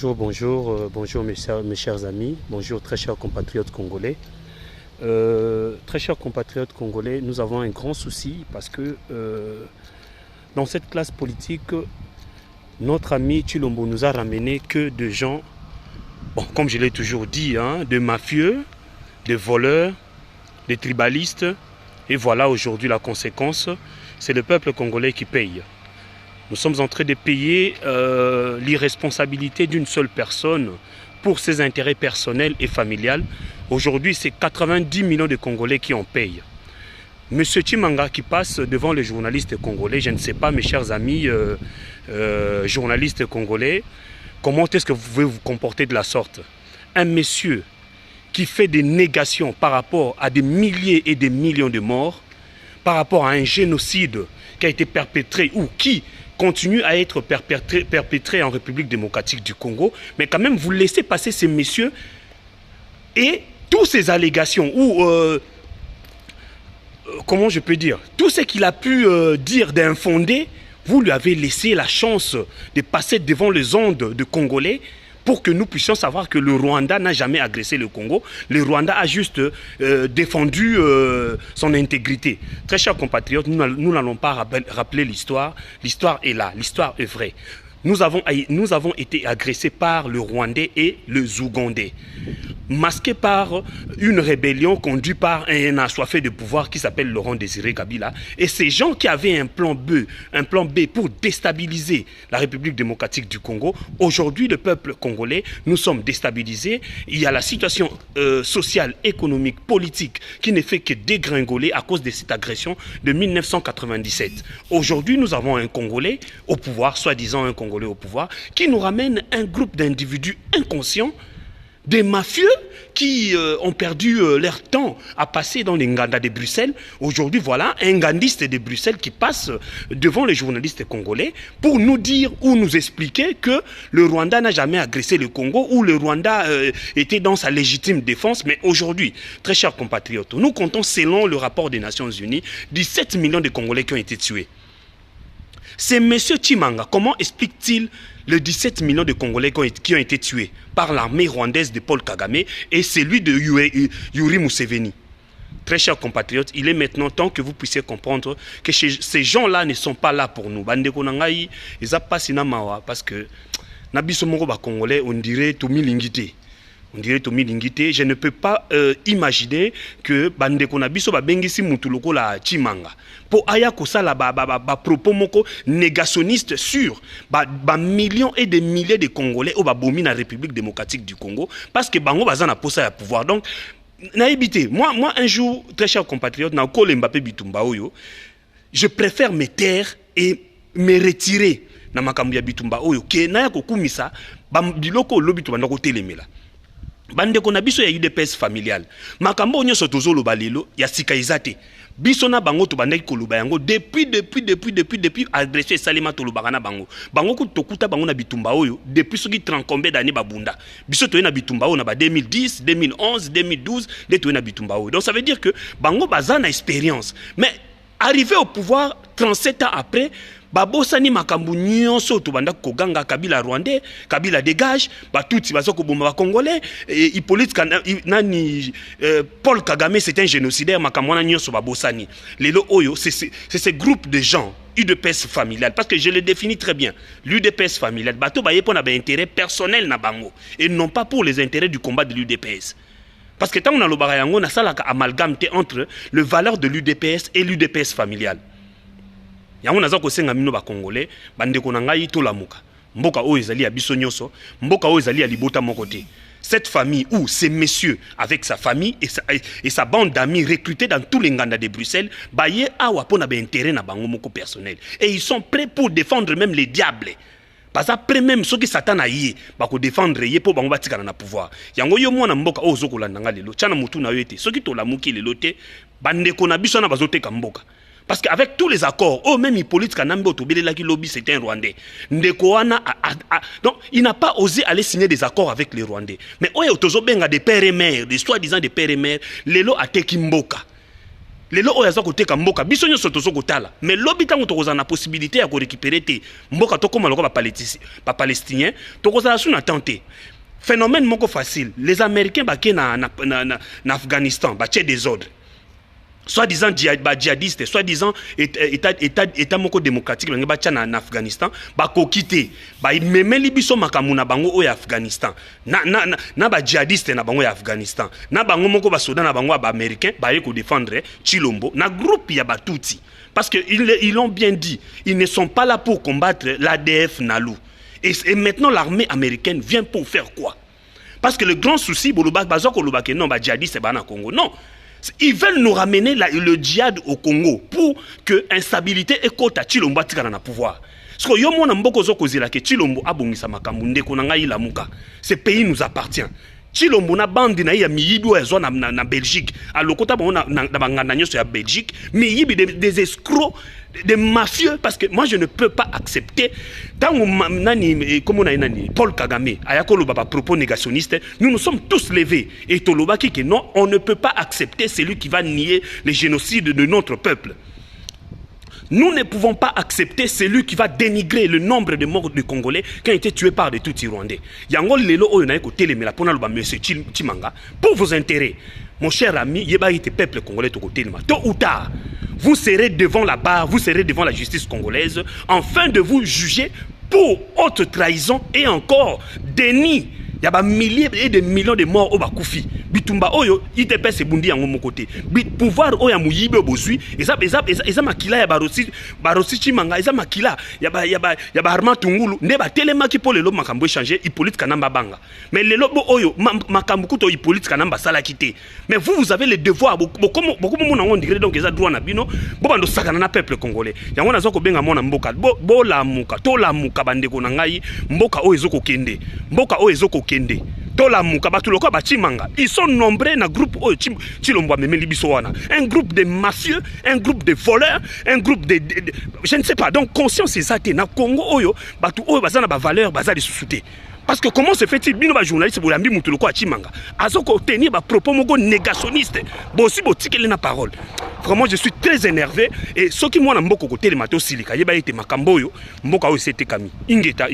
Bonjour, bonjour mes chers amis, bonjour très chers compatriotes congolais. Très chers compatriotes congolais, nous avons un grand souci parce que dans cette classe politique, notre ami Tshilombo nous a ramené que de gens, bon, comme je l'ai toujours dit, de mafieux, de voleurs, de tribalistes. Et voilà aujourd'hui la conséquence, c'est le peuple congolais qui paye. Nous sommes en train de payer l'irresponsabilité d'une seule personne pour ses intérêts personnels et familiales. Aujourd'hui, c'est 90 millions de Congolais qui en payent. Monsieur Tshimanga qui passe devant les journalistes congolais, je ne sais pas, mes chers amis journalistes congolais, comment est-ce que vous pouvez vous comporter de la sorte? Un monsieur qui fait des négations par rapport à des milliers et des millions de morts, par rapport à un génocide qui a été perpétré ou qui continue à être perpétré en République démocratique du Congo, mais quand même vous laissez passer ces messieurs et toutes ces allégations ou comment je peux dire, tout ce qu'il a pu dire d'infondé, vous lui avez laissé la chance de passer devant les ondes de Congolais pour que nous puissions savoir que le Rwanda n'a jamais agressé le Congo. Le Rwanda a juste défendu son intégrité. Très chers compatriotes, nous n'allons pas rappeler l'histoire. L'histoire est là, l'histoire est vraie. Nous avons été agressés par le Rwandais et le Zougandais, masqués par une rébellion conduite par un assoiffé de pouvoir qui s'appelle Laurent Désiré Kabila. Et ces gens qui avaient un plan B pour déstabiliser la République démocratique du Congo, aujourd'hui le peuple congolais, nous sommes déstabilisés. Il y a la situation sociale, économique, politique qui ne fait que dégringoler à cause de cette agression de 1997. Aujourd'hui, nous avons un Congolais au pouvoir, soi-disant un Congolais au pouvoir, qui nous ramène un groupe d'individus inconscients, des mafieux qui ont perdu leur temps à passer dans les Nganda de Bruxelles. Aujourd'hui, voilà un ngandiste de Bruxelles qui passe devant les journalistes congolais pour nous dire ou nous expliquer que le Rwanda n'a jamais agressé le Congo ou le Rwanda était dans sa légitime défense. Mais aujourd'hui, très chers compatriotes, nous comptons selon le rapport des Nations Unies 17 millions de Congolais qui ont été tués. C'est M. Tshimanga, comment explique-t-il les 17 millions de Congolais qui ont été tués par l'armée rwandaise de Paul Kagame et celui de Yuri Museveni? Très chers compatriotes, il est maintenant temps que vous puissiez comprendre que ces gens-là ne sont pas là pour nous. Bandeko nangai, ils ont pas sinamawa parce que nabiso moko ba Congolais, on dirait tout milingité. On dirait Tommy Lingité, je ne peux pas imaginer que bandeko na biso ba bengisi mutu lokola Tshimanga. Pour aya kosala ba propos moko négationniste sur ba millions et des milliers de Congolais au ba bomi na République démocratique du Congo parce que bango baza na posa ya pouvoir. Donc naïbité, moi un jour, très chers compatriotes, na ko Mbappé Bitumba oyo, je préfère me taire et me retirer na makambo ya Bitumba oyo ke na ya kokumisa ba biloko lobi to bandako telemela. Bandeko na biso ya UDPS familial makambo nyonso tozoloba lelo ya sika izate biso na bango to bandaki koloba yango depuis adressé salima tolobaka na bango ku tokuta bango na Bitumba oyo depuis soki 30 combien d'années babunda biso to na Bitumba oyo na ba 2010 2011 2012 de to na Bitumba oyo. Donc ça veut dire que bango baza na expérience, mais arrivé au pouvoir 37 ans après babosani makambu nyonso to banda koganga Kabila rwandais, Kabila dégage, batuti bazo koboma ba congolais, Hippolyte nani Paul Kagame c'est un génocidaire makamwana nyonso babosani. Lelo oyo c'est ce groupe de gens UDPS familial parce que je le définis très bien. L'UDPS familial bato baye pour na ba intérêt personnel na bango et non pas pour les intérêts du combat de l'UDPS. Parce que tant on a le barayango na salaka amalgame entre le valeur de l'UDPS et l'UDPS familial. Yango naza kosenga mino ba Congolais bandeko na ngai to lamuka mboka oyo ezali ya biso nyonso mboka oyo ezali ya libota moko te. Cette famille ou ces messieurs avec sa famille et sa bande d'amis recrutés dans tous les Nganda de Bruxelles baye awa pona ba intérêt na bango moko personnel et ils sont prêts pour défendre même les diables. Parce après même ceux qui Satan a yé bako défendre yé pour bango batikana na pouvoir. Yango yo mwana mboka oyo zokolanda nga lelo tchana mutu na yo ete ceux qui to lamuki lelo te bandeko na biso na bazoteka mboka. Parce qu'avec tous les accords, oh même Hippolyte Kanambe Tobelelaki Lobby, c'était un Rwandais. Donc, il n'a pas osé aller signer des accords avec les Rwandais. Mais oh, il y a des pères et mères, des soi-disant des pères et mères, Lelo a Tekimboka. lelo oyo aza koteka mboka biso nyonso tozo kotala mais lobi tango tokozala na possibilité ya korécupérer te mboka tokoma loko ba palestinien tokozala sous na tente phénomène moko facile les américains bake na Afghanistan ba tche des ordres soi-disant djihadiste, soi-disant état moko démocratique bango ba tcha na Afghanistan ba kokite ba memeli biso makamu na bango oyo Afghanistan na ba djihadiste na bango ya Afghanistan na bango moko ba soda na bango ba américain ba yeko défendre Chilombo na groupe ya Batutsi parce que ils l'ont bien dit, ils ne sont pas là pour combattre l'ADF Nalou et maintenant l'armée américaine vient pour faire quoi? Parce que le grand souci boloba bazoko lobake non ba djihadiste ba na Congo non. Ils veulent nous ramener le djihad au Congo pour que l'instabilité et kota Chilombo tika na pouvoir. Parce que yo mona mboko zo kozela ke Chilombo abongisa makambo ndeko na ngai lamuka. Ce pays nous appartient. Chilombo na bandi na ya miyibi oyo na Belgique. Alokota ba na bangana nyoso ya Belgique, miyibi des escrocs, des mafieux parce que moi je ne peux pas accepter tant nani comme on a nani Paul Kagame ayakolo baba propos négationniste nous nous sommes tous levés et tolobaki que non on ne peut pas accepter celui qui va nier le génocide de notre peuple. Nous ne pouvons pas accepter celui qui va dénigrer le nombre de morts de Congolais qui ont été tués par des Tutsis rwandais. Yango lelo oyo na ekote le mela pona loba monsieur Chimanga pour vos intérêts. Mon cher ami, yeba ite peuple congolais to côté lema. Tôt ou tard, vous serez devant la barre, vous serez devant la justice congolaise afin de vous juger pour haute trahison et encore déni. Il y a des milliers et des millions de morts au Bakoufi. Bitumba oyo ITP se bundi yango mon côté. Pouvoir oya muyibe obozui, eza makila ya barosi Chimanga, eza makila ya ba Armand Tungulu, ne ba telema ki po lelo makambo changer Hippolyte Kanamba banga. Mais lelo bo oyo makambo kuto Hippolyte Kanamba sala kité. Mais vous avez le devoir beaucoup mona on dirait donc eza droit na bino, bo bando sakana na peuple congolais. Yango nazo ko benga mona mboka, bo la muka, to la muka bandeko na ngai, mboka oyo ezoko kende. Mboka oyo ezoko kende. Tola muka batuloko ba Chimanga. Ils sont nombreux na groupe oyo Chilombo memeli biso wana. Un groupe de mafieux, un groupe de voleurs, un groupe de je ne sais pas. Donc conscience exacte na Congo oyo batu oyo bazana ba valeur bazali susute. Parce que comment se fait-il bino ba journaliste bolambi mutuloko a Chimanga azoko tenir ba propos moko négationniste. Bosi botikeli na parole. Vraiment je suis très énervé et ce qui moi na mboko côté le mato silika yeba ete makambo oyo mboka oyo c'était kami. Ingeta